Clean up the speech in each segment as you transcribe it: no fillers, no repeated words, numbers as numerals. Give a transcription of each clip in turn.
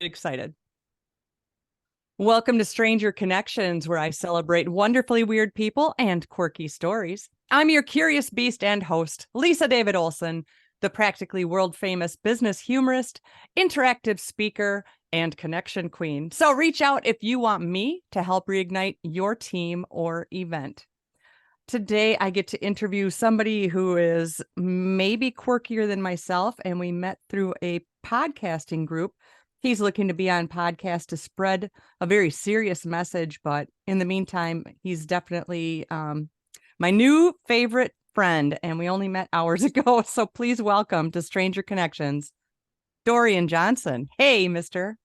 excited. Welcome to Stranger Connections, where I celebrate wonderfully weird people and quirky stories. I'm your curious beast and host, Lisa David Olson, the practically world-famous business humorist, interactive speaker, and connection queen. So reach out if you want me to help reignite your team or event. Today, I get to interview somebody who is maybe quirkier than myself, and we met through a podcasting group. He's looking to be on podcast to spread a very serious message, but in the meantime, he's definitely my new favorite friend, and we only met hours ago. So please welcome to Stranger Connections, Dorian Johnson. Hey, mister.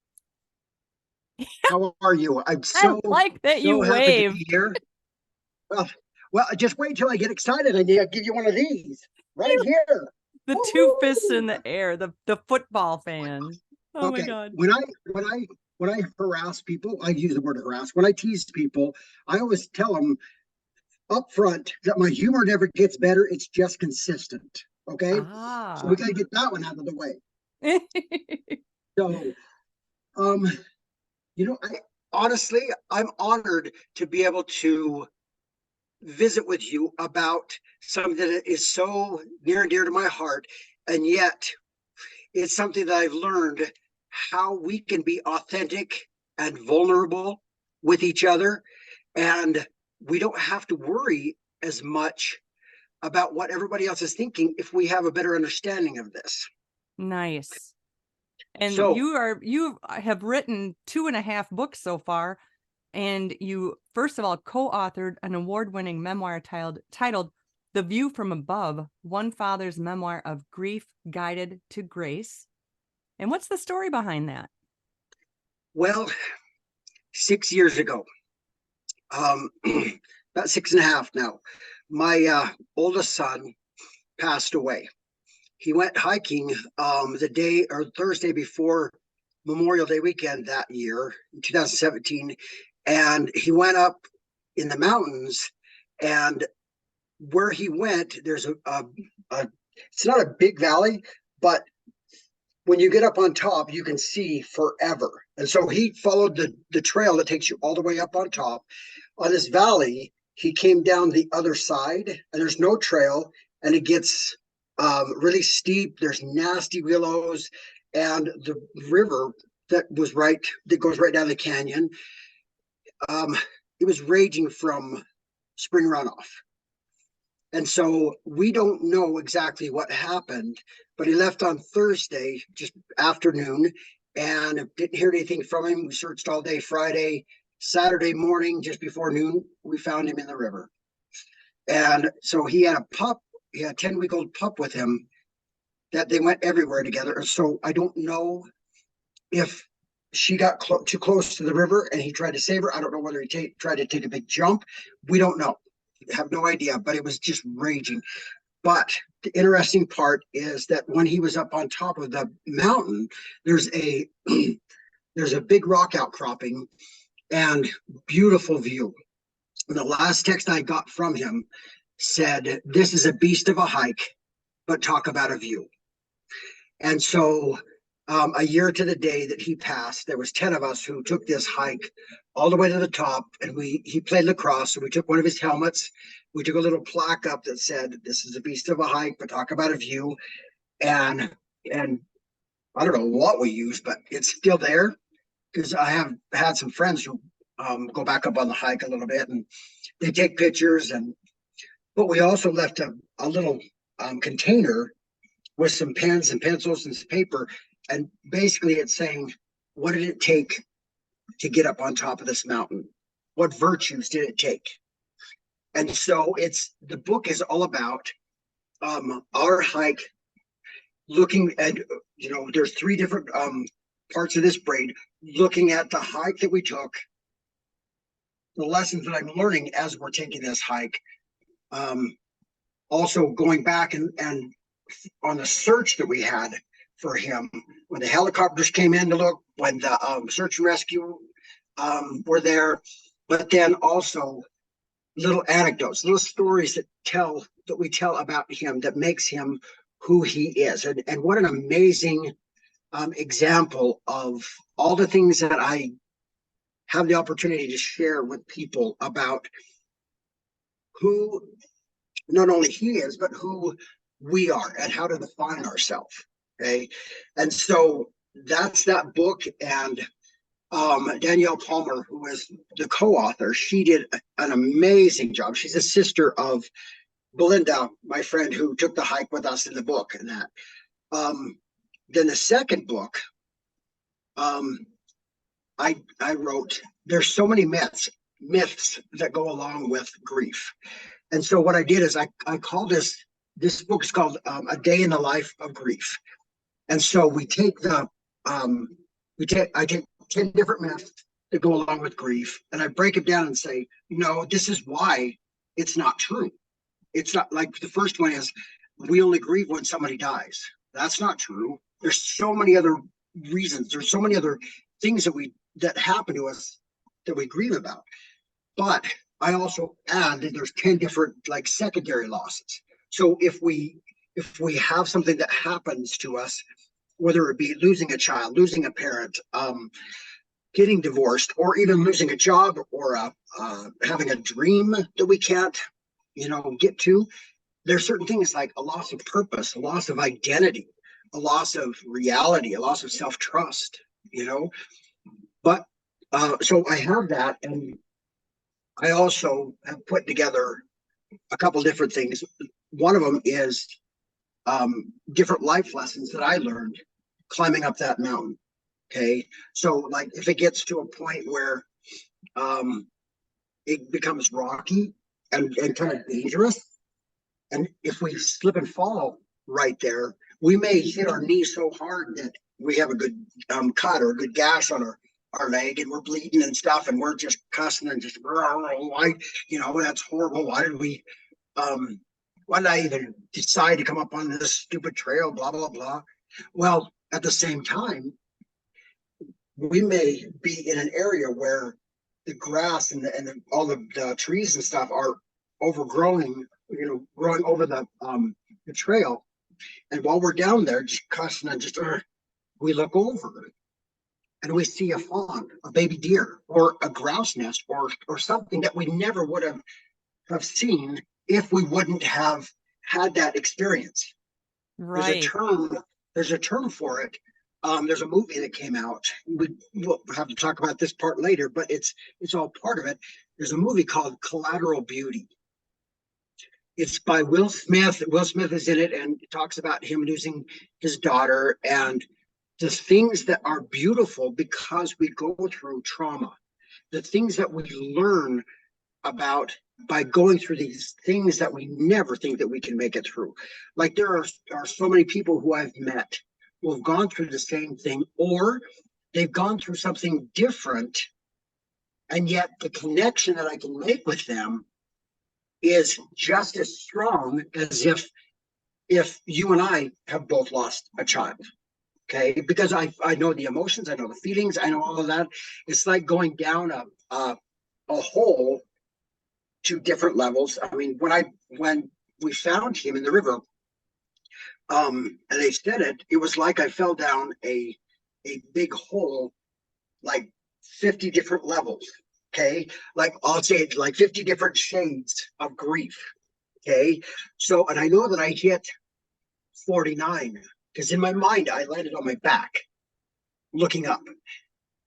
How are you? I'm I like that you happy to wave. be here. Well, just wait till I get excited. I'll give you one of these right here. The Woo-hoo! two fists in the air, the football fan. Oh my Okay. God. When I harass people, I use the word harass. When I tease people, I always tell them up front that my humor never gets better. It's just consistent. Okay. So we got to get that one out of the way. So, I'm honored to be able to visit with you about something that is so near and dear to my heart, and yet it's something that I've learned how we can be authentic and vulnerable with each other, and we don't have to worry as much about what everybody else is thinking if we have a better understanding of this. Nice. And so you have written 2.5 books so far, and you first of all co-authored an award-winning memoir titled The View from Above, One Father's Memoir of Grief Guided to Grace. And what's the story behind that? Well, 6 years ago, about 6.5 now, my oldest son passed away. He went hiking the day or Thursday before Memorial Day weekend that year, in 2017, and he went up in the mountains, and where he went, there's it's not a big valley, but when you get up on top, you can see forever. And so he followed the trail that takes you all the way up on top. On this valley, he came down the other side, and there's no trail, and it gets really steep. There's nasty willows, and the river that goes right down the canyon. It was raging from spring runoff. And so we don't know exactly what happened, but he left on Thursday, just afternoon, and didn't hear anything from him. We searched all day Friday. Saturday morning, just before noon, we found him in the river. And so he had a pup. He had a 10-week-old pup with him that they went everywhere together. So I don't know if she got too close to the river and he tried to save her. I don't know whether he tried to take a big jump. We don't know. Have no idea, but it was just raging. But the interesting part is that when he was up on top of the mountain, there's a big rock outcropping and beautiful view. And the last text I got from him said, "This is a beast of a hike, but talk about a view." And so a year to the day that he passed, there was 10 of us who took this hike all the way to the top, and he played lacrosse. So we took one of his helmets. We took a little plaque up that said, "This is a beast of a hike, but talk about a view." And I don't know what we used, but it's still there, because I have had some friends who go back up on the hike a little bit, and they take pictures. But we also left a little container with some pens and pencils and some paper. And basically it's saying, what did it take to get up on top of this mountain? What virtues did it take? And so the book is all about our hike, looking at, there's 3 different parts of this braid, looking at the hike that we took, the lessons that I'm learning as we're taking this hike, also going back and on the search that we had for him, when the helicopters came in to look, when the search and rescue were there, but then also little anecdotes, little stories that we tell about him that makes him who he is. And what an amazing example of all the things that I have the opportunity to share with people about who not only he is, but who we are and how to define ourselves. Okay. And so that's that book. And Danielle Palmer, who is the co-author, she did an amazing job. She's a sister of Belinda, my friend who took the hike with us in the book and that. Then the second book, I wrote, there's so many myths that go along with grief. And so what I did is I call this book is called A Day in the Life of Grief. And so I take 10 different myths that go along with grief, and I break it down and say, no, this is why it's not true. It's not like the first one is we only grieve when somebody dies. That's not true. There's so many other reasons. There's so many other things that happen to us that we grieve about. But I also add that there's 10 different like secondary losses. So if we have something that happens to us, whether it be losing a child, losing a parent, getting divorced, or even losing a job, or having a dream that we can't, get to, there's certain things like a loss of purpose, a loss of identity, a loss of reality, a loss of self-trust, But so I have that, and I also have put together a couple different things. One of them is different life lessons that I learned climbing up that mountain. Okay. So like if it gets to a point where it becomes rocky and kind of dangerous, and if we slip and fall right there, we may hit our knee so hard that we have a good cut or a good gash on our leg, and we're bleeding and stuff, and we're just cussing and just why, that's horrible. Why did I even decide to come up on this stupid trail, blah blah blah. Well, at the same time, we may be in an area where the grass and all the trees and stuff are overgrowing, growing over the trail. And while we're down there, just cussing and we look over and we see a fawn, a baby deer, or a grouse nest, or something that we never would have seen if we wouldn't have had that experience. Right. There's a term for it. There's a movie that came out. We'll have to talk about this part later, but it's all part of it. There's a movie called Collateral Beauty. It's by Will Smith. Will Smith is in it, and it talks about him losing his daughter and the things that are beautiful because we go through trauma, the things that we learn about by going through these things that we never think that we can make it through. Like there are so many people who I've met who have gone through the same thing, or they've gone through something different, and yet the connection that I can make with them is just as strong as if you and I have both lost a child. Okay, because I know the emotions, I know the feelings, I know all of that. It's like going down a hole to different levels. I mean, when we found him in the river, and they said it was like I fell down a big hole, like 50 different levels. Okay, like I'll say it like 50 different shades of grief. Okay, so and I know that I hit 49 because in my mind I landed on my back, looking up.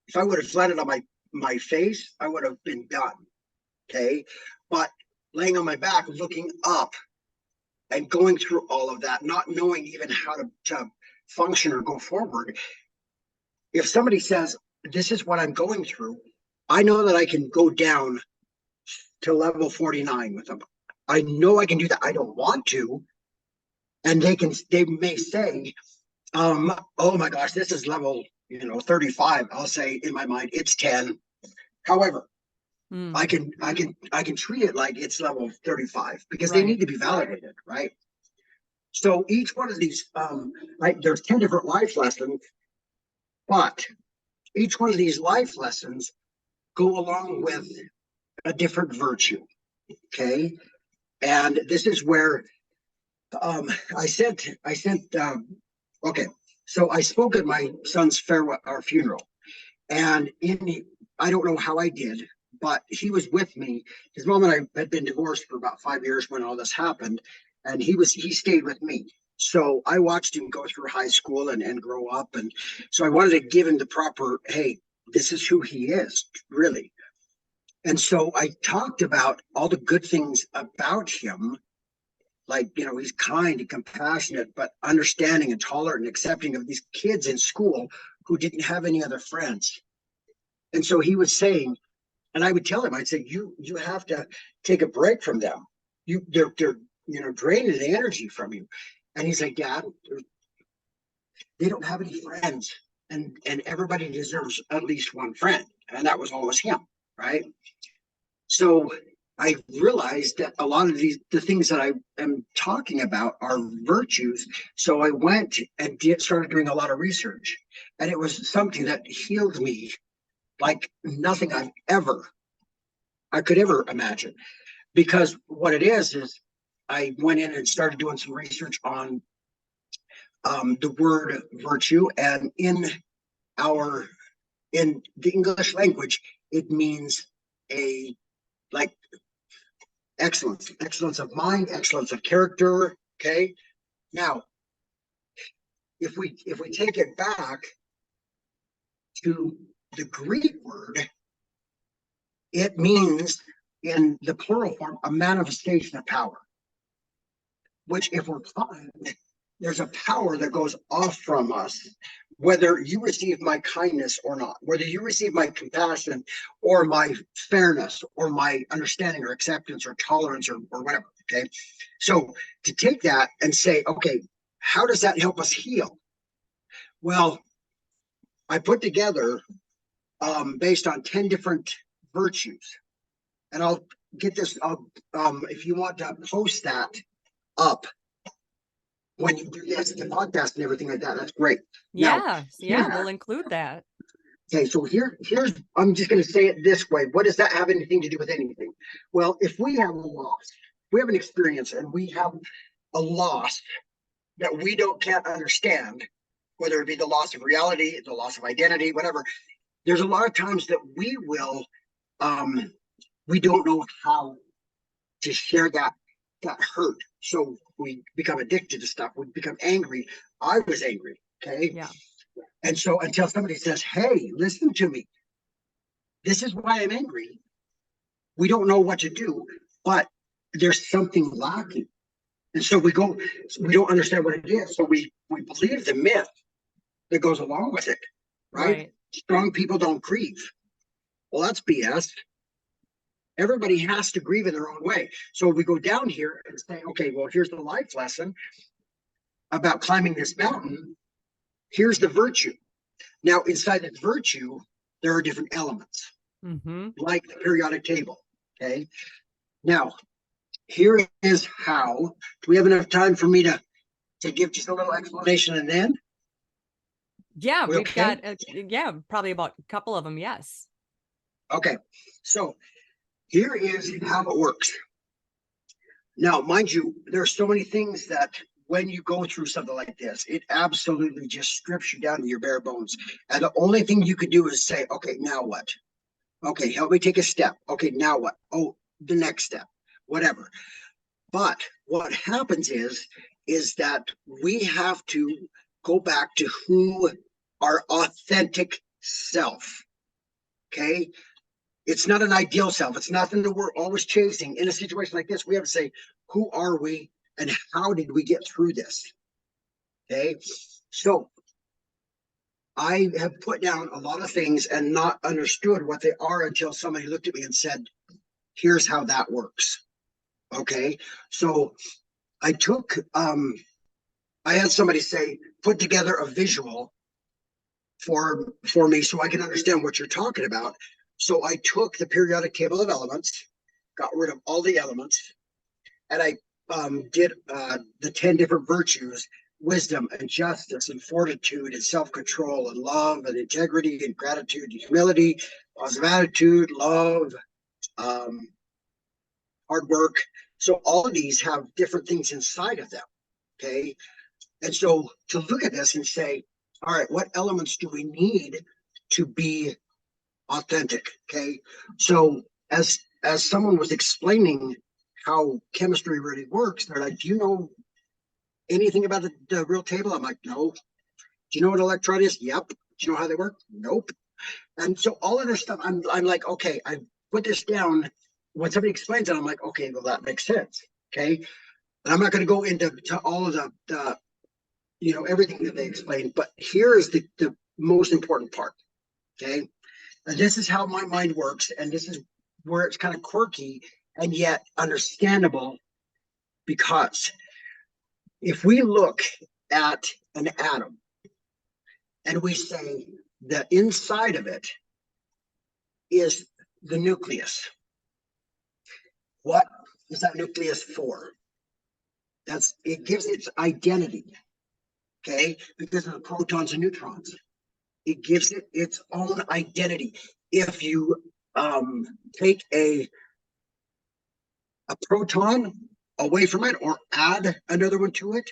If I would have landed on my face, I would have been done. Okay, but laying on my back, looking up, and going through all of that, not knowing even how to function or go forward. If somebody says, this is what I'm going through, I know that I can go down to level 49 with them. I know I can do that. I don't want to. And they may say, oh my gosh, this is level, 35. I'll say in my mind, it's 10. However, I can treat it like it's level 35 because they need to be validated, right? So each one of these, there's 10 different life lessons, but each one of these life lessons go along with a different virtue. Okay. And this is where I sent okay. So I spoke at my son's farewell or funeral, and I don't know how I did, but he was with me. His mom and I had been divorced for about 5 years when all this happened, and he stayed with me. So I watched him go through high school and grow up, and so I wanted to give him the proper, hey, this is who he is, really. And so I talked about all the good things about him, like, he's kind and compassionate, but understanding and tolerant and accepting of these kids in school who didn't have any other friends. And so he was saying, and I would tell him, I'd say, you have to take a break from them. They're draining the energy from you. And he's like, Dad, they don't have any friends, and everybody deserves at least one friend, and that was always him, right? So I realized that a lot of the things that I am talking about are virtues. So I went and started doing a lot of research, and it was something that healed me like nothing I could ever imagine. Because what it is I went in and started doing some research on the word virtue, and our in the English language, it means a like excellence of mind, excellence of character. Okay. Now, if we take it back to the Greek word, it means in the plural form a manifestation of power. Which, if we're kind, there's a power that goes off from us, whether you receive my kindness or not, whether you receive my compassion or my fairness or my understanding or acceptance or tolerance or whatever. Okay. So to take that and say, okay, how does that help us heal? Well, I put together based on 10 different virtues, and I'll get this. If you want to post that up when you do this, the podcast and everything like that, that's great. Yeah, we'll include that. Okay, so here's I'm just going to say it this way. What does that have anything to do with anything? Well, if we have a loss, we have an experience, and we have a loss that we can't understand, whether it be the loss of reality, the loss of identity, whatever. There's a lot of times that we don't know how to share that hurt. So we become addicted to stuff. We become angry. I was angry. Okay. Yeah. And so until somebody says, hey, listen to me, this is why I'm angry, we don't know what to do, but there's something lacking. And so we don't understand what it is. So we believe the myth that goes along with it, right? Strong people don't grieve. Well, that's BS. Everybody has to grieve in their own way. So we go down here and say, okay, well, here's the life lesson about climbing this mountain. Here's the virtue. Now, inside the virtue, there are different elements, like the periodic table. Okay. Now, here is how. Do we have enough time for me to give just a little explanation and then? Yeah, we've got, probably about a couple of them. Yes. Okay. So here is how it works. Now, mind you, there are so many things that when you go through something like this, it absolutely just strips you down to your bare bones. And the only thing you could do is say, okay, now what? Okay, help me take a step. Okay, now what? Oh, the next step, whatever. But what happens is that we have to go back to who our authentic self. Okay. It's not an ideal self. It's nothing that we're always chasing. In a situation like this, we have to say, who are we and how did we get through this? Okay. So I have put down a lot of things and not understood what they are until somebody looked at me and said, here's how that works. Okay. So I took, I had somebody say, put together a visual for me so I can understand what you're talking about. So I took the periodic table of elements, got rid of all the elements, and I did the 10 different virtues: wisdom and justice and fortitude and self-control and love and integrity and gratitude and humility, positive attitude, love, hard work. So all of these have different things inside of them. Okay. And so to look at this and say, All right, what elements do we need to be authentic? Okay, so as someone was explaining how chemistry really works, they're like, "Do you know anything about the real table?" I'm like, "No." "Do you know what an electron is?" "Yep." "Do you know how they work?" "Nope." And so all of this stuff, I'm like, okay, I put this down. When somebody explains it, I'm like, okay, well, that makes sense. Okay. And I'm not going to go into all of the everything that they explained, but here is the most important part. Okay. And this is how my mind works. And this is where it's kind of quirky and yet understandable, because if we look at an atom and we say the inside of it is the nucleus, what is that nucleus for? It gives its identity, okay, because of the protons and neutrons. It gives it its own identity. If you take a proton away from it or add another one to it,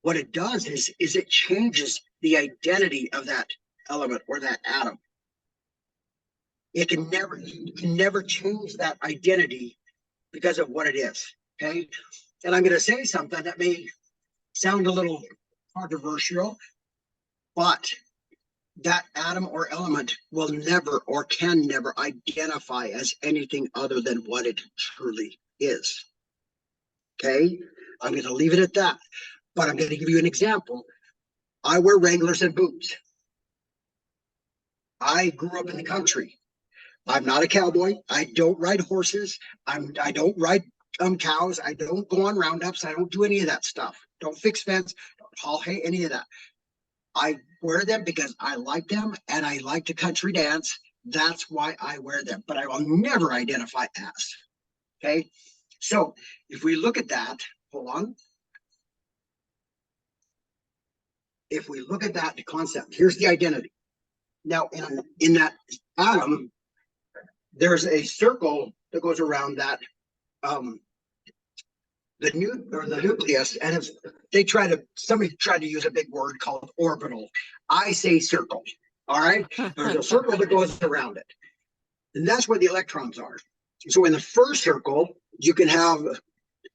what it does is it changes the identity of that element or that atom. You can never change that identity because of what it is. Okay. And I'm going to say something that may sound a little controversial, but that atom or element will never or can never identify as anything other than what it truly is. Okay. I'm going to leave it at that, but I'm going to give you an example. I wear Wranglers and boots. I grew up in the country. I'm not a cowboy. I don't ride horses. I don't ride cows. I don't go on roundups. I don't do any of that stuff. Don't fix fence. Don't haul hay. Any of that. I wear them because I like them and I like to country dance. That's why I wear them. But I will never identify as. Okay. So if we look at that, hold on. If we look at that concept, here's the identity. Now, in that atom, there's a circle that goes around that the nucleus, and it's somebody tried to use a big word called orbital. I say circle. All right, there's a circle that goes around it, and that's where the electrons are. So in the first circle, you can have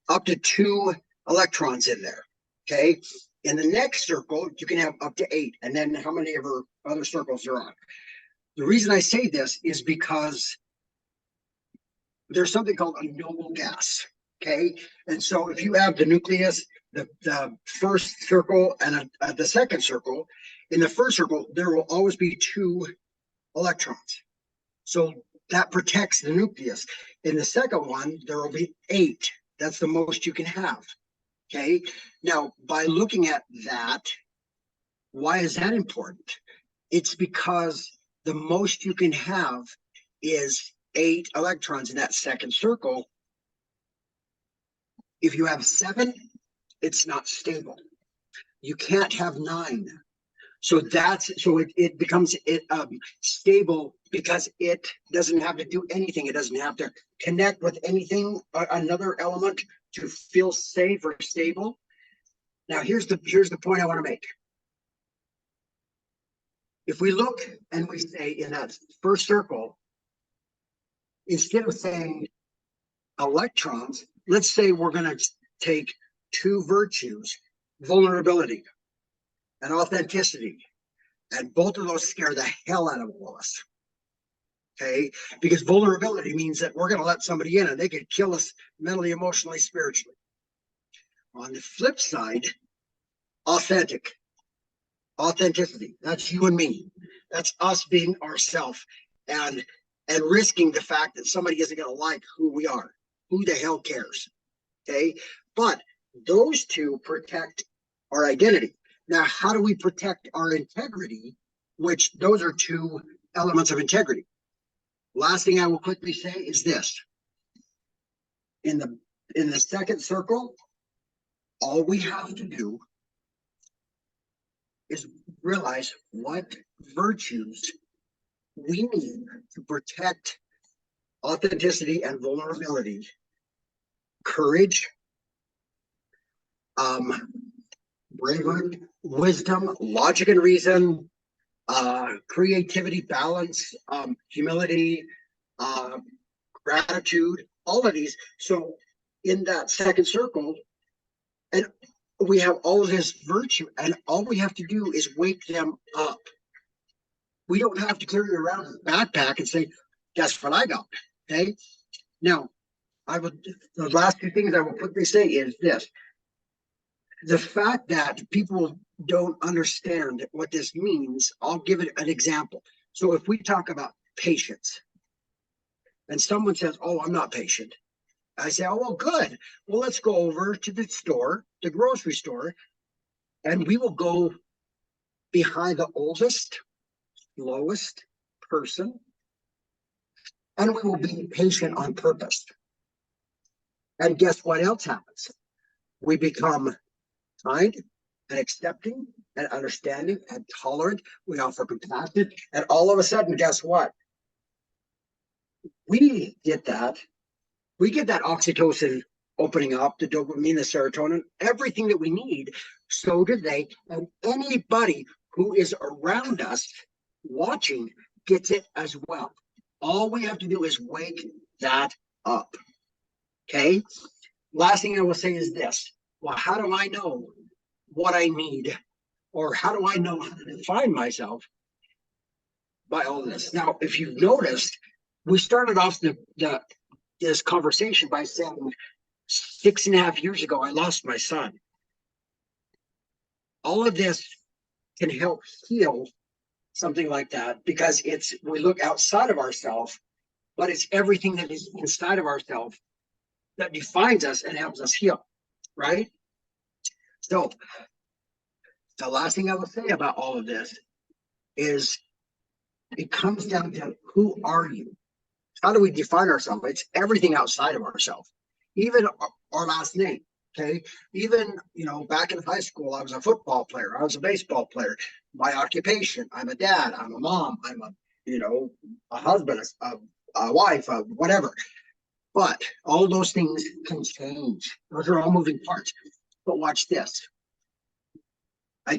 up to 2 electrons in there. Okay. In the next circle, you can have up to 8, and then how many ever other circles there are. The reason I say this is because there's something called a noble gas. Okay. And so if you have the nucleus, the first circle and the second circle, in the first circle, there will always be 2 electrons. So that protects the nucleus. In the second one, there will be 8. That's the most you can have. Okay. Now, by looking at that, why is that important? It's because the most you can have is 8 electrons in that second circle. If you have 7, it's not stable. You can't have 9. So it becomes stable because it doesn't have to do anything. It doesn't have to connect with anything, another element, to feel safe or stable. Now here's the point I want to make. If we look and we say in that first circle, instead of saying electrons, let's say we're going to take 2 virtues, vulnerability and authenticity, and both of those scare the hell out of all of us. Okay, because vulnerability means that we're going to let somebody in and they could kill us mentally, emotionally, spiritually. On the flip side, authenticity, that's you and me. That's us being ourselves and risking the fact that somebody isn't going to like who we are. Who the hell cares? Okay, but those 2 protect our identity. Now, how do we protect our integrity? Which those are 2 elements of integrity. Last thing I will quickly say is this. In the second circle, all we have to do is realize what virtues we need to protect authenticity and vulnerability, courage, bravery, wisdom, logic and reason, creativity, balance, humility, uh, gratitude, all of these. So in that second circle, and we have all of this virtue, and all we have to do is wake them up. We don't have to carry around a backpack and say, guess what I got? Okay. Now, the last two things I will quickly say is this. The fact that people don't understand what this means, I'll give it an example. So if we talk about patience and someone says, oh, I'm not patient. I say, oh, well, good. Well, let's go over to the store, the grocery store, and we will go behind the oldest, lowest person, and we will be patient on purpose. And guess what else happens? We become kind and accepting and understanding and tolerant. We offer compassion. And all of a sudden, guess what? We get that. We get that oxytocin opening up, the dopamine, the serotonin, everything that we need. So do they. And anybody who is around us watching gets it as well. All we have to do is wake that up. Okay. Last thing I will say is this. Well, how do I know what I need? Or how do I know how to define myself by all this? Now, if you've noticed, we started off this conversation by saying 6.5 years ago, I lost my son. All of this can help heal something like that because we look outside of ourselves, but it's everything that is inside of ourselves that defines us and helps us heal, right? So the last thing I will say about all of this is it comes down to who are you? How do we define ourselves? It's everything outside of ourselves, even our last name. Okay. Even, back in high school, I was a football player. I was a baseball player. My occupation, I'm a dad, I'm a mom, I'm a husband, a wife, whatever. But all those things can change. Those are all moving parts. But watch this. I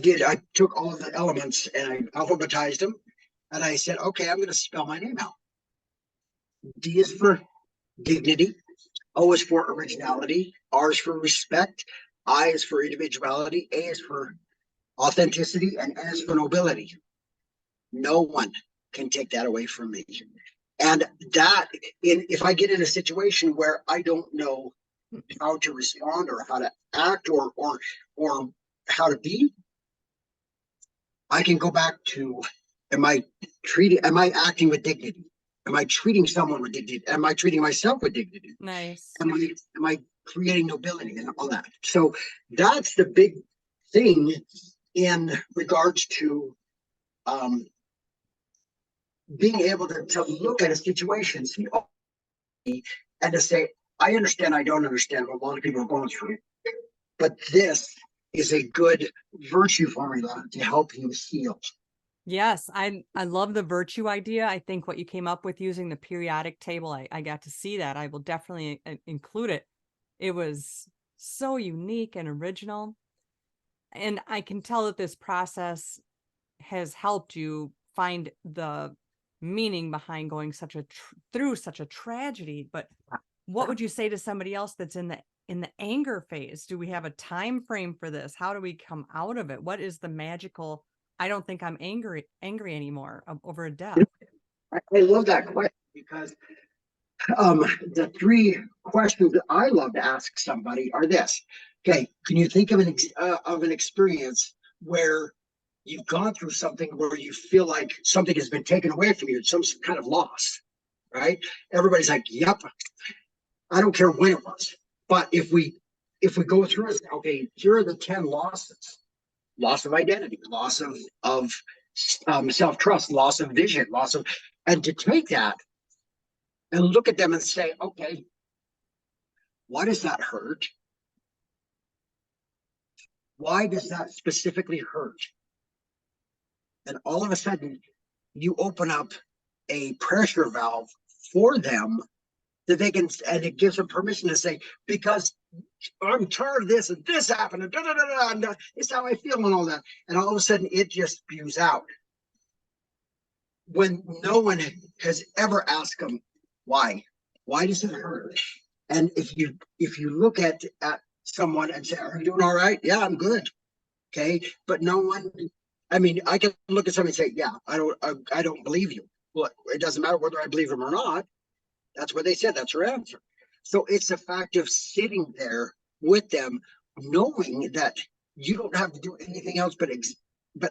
took all of the elements and I alphabetized them. And I said, okay, I'm going to spell my name out. D is for dignity. O is for originality. R is for respect. I is for individuality. A is for authenticity. And N is for nobility. No one can take that away from me. And if I get in a situation where I don't know how to respond or how to act or how to be, I can go back to, am I acting with dignity? Am I treating someone with dignity? Am I treating myself with dignity? Nice. Am I creating nobility and all that? So that's the big thing in regards to being able to look at a situation, see, and to say, I understand, I don't understand what a lot of people are going through, but this is a good virtue formula to help you heal. Yes, I love the virtue idea. I think what you came up with using the periodic table, I got to see that. I will definitely include it. It was so unique and original. And I can tell that this process has helped you find the meaning behind going through such a tragedy. But what would you say to somebody else that's in the anger phase? Do we have a time frame for this? How do we come out of it? What is the magical, I don't think I'm angry anymore over a death? I love that question because the three questions that I love to ask somebody are this. Okay, can you think of an experience where you've gone through something where you feel like something has been taken away from you, some kind of loss, right? Everybody's like, yep, I don't care when it was. But if we go through it, okay, here are the 10 losses. Loss of identity, loss of self-trust, loss of vision, and to take that and look at them and say, okay, why does that hurt? Why does that specifically hurt? And all of a sudden, you open up a pressure valve for them that they can, and it gives them permission to say, because I'm tired of this and this happened and da da da da, and it's how I feel and all that. And all of a sudden it just spews out when no one has ever asked them why. Why does it hurt? And if you look at someone and say, "Are you doing all right?" "Yeah, I'm good." Okay, but no one. I mean, I can look at somebody and say, "Yeah, I don't believe you." Well, it doesn't matter whether I believe them or not. That's what they said. That's her answer. So it's the fact of sitting there with them, knowing that you don't have to do anything else but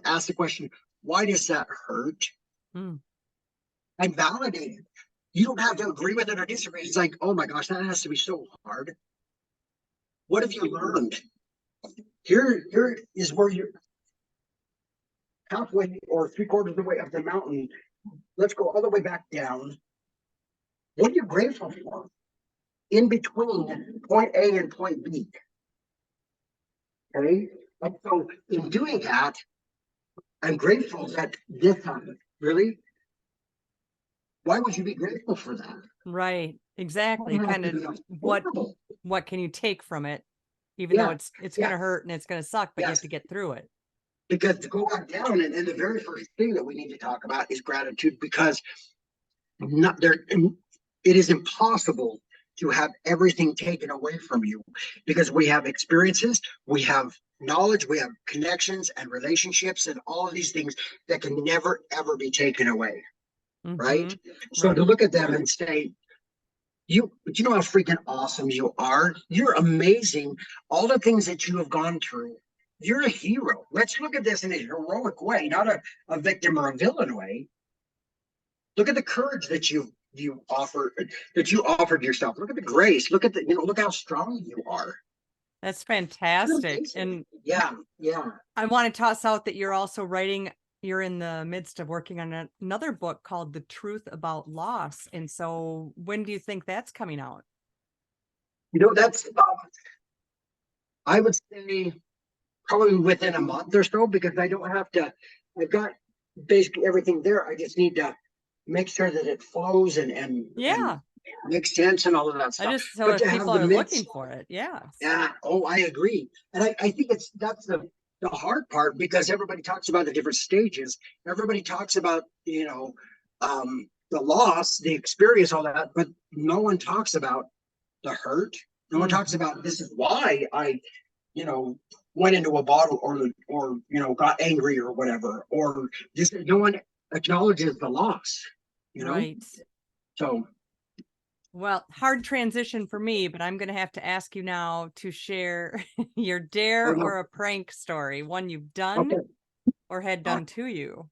ask the question, "Why does that hurt?" Mm. And validate it. You don't have to agree with it or disagree. It's like, "Oh my gosh, that has to be so hard. What have you learned?" Here is where you're halfway or three-quarters of the way up the mountain. Let's go all the way back down. What are you grateful for in between point A and point B? Okay. And so in doing that, I'm grateful that this happened. Really? Why would you be grateful for that? Right. Exactly. Kind of what can you take from it? Even though it's gonna hurt and it's gonna suck, but you have to get through it. Because to go back down, and the very first thing that we need to talk about is gratitude, because not there it is impossible to have everything taken away from you, because we have experiences, we have knowledge, we have connections and relationships and all of these things that can never ever be taken away. Right? So to look at them and say, you know how freaking awesome you are. You're amazing. All the things that you have gone through, you're a hero. Let's look at this in a heroic way, not a victim or a villain way. Look at the courage that you offered yourself. Look at the grace. Look at look how strong you are. That's fantastic. And yeah. I want to toss out that you're in the midst of working on another book called The Truth About Loss. And so when do you think that's coming out? That's I would say probably within a month or so, because I don't have to, I've got basically everything there. I just need to make sure that it flows and makes sense and all of that stuff. So if people are looking for it, yeah. Oh, I agree. And I think that's the hard part, because everybody talks about the different stages. Everybody talks about, the loss, the experience, all that, but no one talks about the hurt. No one talks about, this is why I, went into a bottle or got angry or whatever, or just no one acknowledges the loss, Right. So. Well, hard transition for me, but I'm going to have to ask you now to share your dare or a prank story, one you've done or had done to you.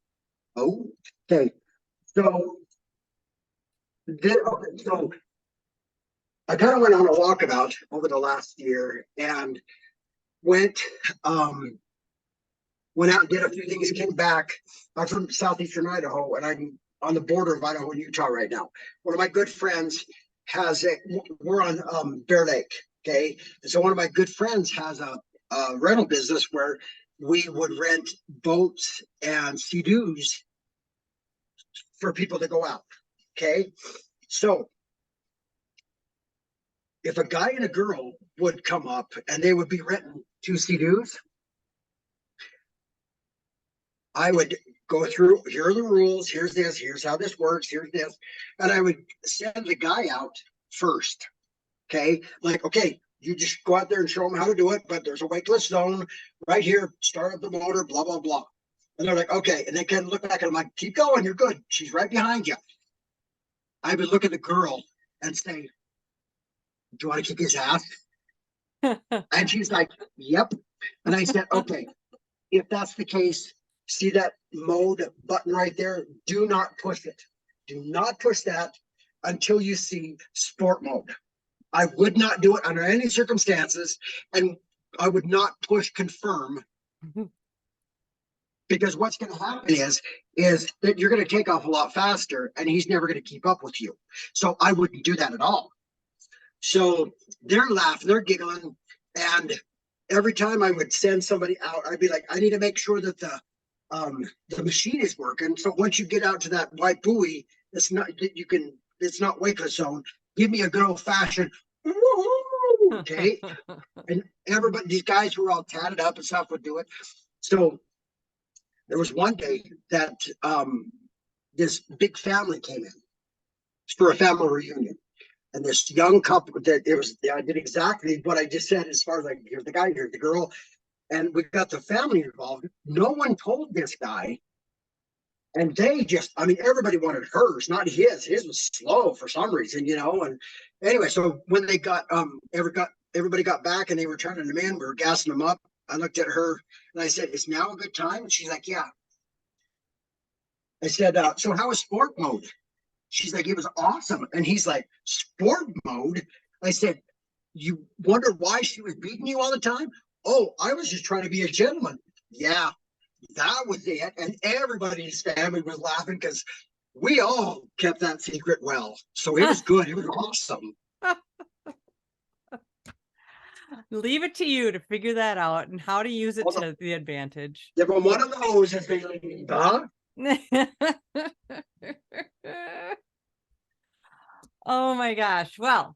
Okay. So I kind of went on a walkabout over the last year and went out and did a few things, came back. I'm from southeastern Idaho, and I'm on the border of Idaho and Utah right now. One of my good friends we're on Bear Lake, okay? And so one of my good friends has a rental business where we would rent boats and Sea-Doos for people to go out, okay? So if a guy and a girl would come up and they would be renting two Sea-Doos, I would go through, here are the rules, here's this, here's how this works, here's this. And I would send the guy out first. Okay. Like, okay, you just go out there and show them how to do it, but there's a weightless zone right here, start up the motor, blah, blah, blah. And they're like, okay. And they can look back and I'm like, keep going, you're good. She's right behind you. I would look at the girl and say, "Do you want to kick his ass?" And she's like, "Yep." And I said, okay, if that's the case, see that mode button right there? Do not push it. Do not push that until you see sport mode. I would not do it under any circumstances, and I would not push confirm, because what's going to happen is that you're going to take off a lot faster, and he's never going to keep up with you. So I wouldn't do that at all. So they're laughing, they're giggling, and every time I would send somebody out, I'd be like, I need to make sure that the machine is working. So once you get out to that white buoy, it's not weightless zone. give me a good old fashioned, okay? And everybody, these guys who were all tatted up and stuff would do it. So there was one day that this big family came in for a family reunion. And this young couple that it was, I did exactly what I just said as far as like, here's the guy, here's the girl. And we got the family involved. No one told this guy. And they just, I mean, everybody wanted hers, not his. His was slow for some reason, you know. And anyway, so when they everybody got back and they were turning them in, we were gassing them up. I looked at her and I said, "Is now a good time?" And she's like, "Yeah." I said, "So how was sport mode?" She's like, "It was awesome." And he's like, "Sport mode?" I said, "You wonder why she was beating you all the time?" "Oh, I was just trying to be a gentleman." Yeah, that was it. And everybody in his family was laughing because we all kept that secret well. So it was good. It was awesome. Leave it to you to figure that out and how to use it Although, to the advantage. give them one of those as they huh? Oh my gosh. Well,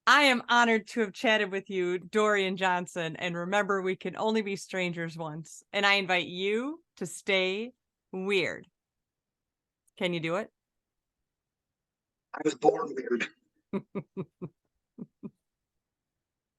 I am honored to have chatted with you, Dorian Johnson. And remember, we can only be strangers once. And I invite you to stay weird. Can you do it? I was born weird.